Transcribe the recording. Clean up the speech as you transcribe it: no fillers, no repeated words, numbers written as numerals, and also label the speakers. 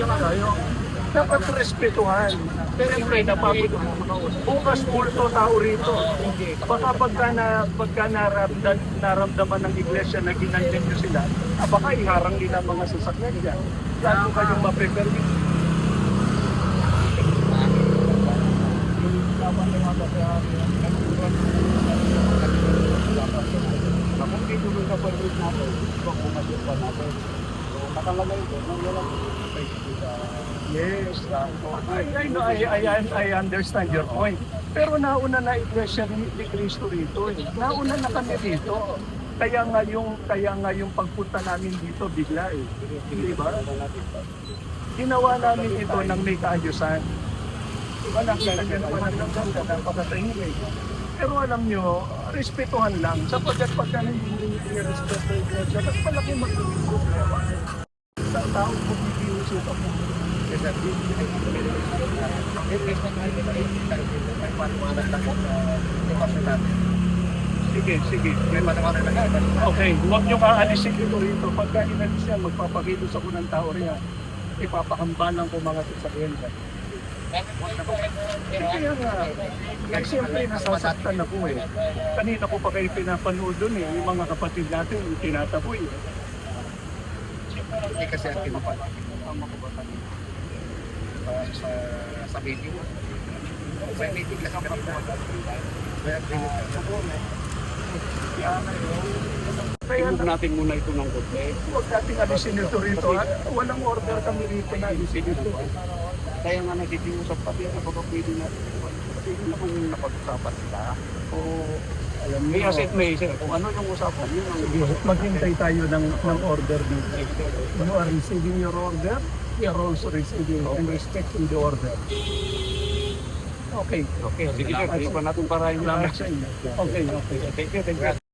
Speaker 1: tayo. Dapat respetuhan. Siyempre, bukas multo tao rito. Baka pagka naramdaman ng iglesia na ginantin nyo sila, baka iharang nila mga sasakyan dyan. Lalo kayong ma-prepare dito. Kung dito rin na permit natin, kung pumasok pa natin. So, nakalagay ko, nang walang yes, I understand your point. Pero nauna na iglesia ni Cristo rito. Nauna na kami dito. Kaya nga yung pagpunta namin dito bigla eh. Di ba? Ginawa namin ito ng may kaayusan. Diba nakita nyo naman ang ganda ng pagkatahimik. Pero alam nyo, respetuhan lang. Sapagkat pagka hindi respeto yung iglesia, mas malaki problema. Sa tao kung hindi usip ang sige. Okay, huwag nyo kaalisin ito rito. Pagka inalis yan, magpapakilos ako ng tao rin. Ipapakambalan ko mga sasakyan. Kaya nga, siyempre nasasaktan ako eh. Kanina ko pa kayo pinapanood doon eh. Yung mga kapatid natin, tinataboy eh.
Speaker 2: Hindi kasi ang pinapal. Sa video. Sa meeting lang kami
Speaker 1: Kaya natin muna ito ng kote. Huwag natin alisin ito rito. Walang order kami rito na alisin ito. Kaya nga nakikiusap pati na baka pwede natin. Pwede naman yung napag-usapan sila. O alam niyo. May asset may sir. Kung ano yung usapan yun. Maghintay tayo ng order dito. You are receiving your order. We are also receiving and respecting the order. Okay. Sige sir. Pwede pa natin para yung lamat sa inyo. Okay. Thank you.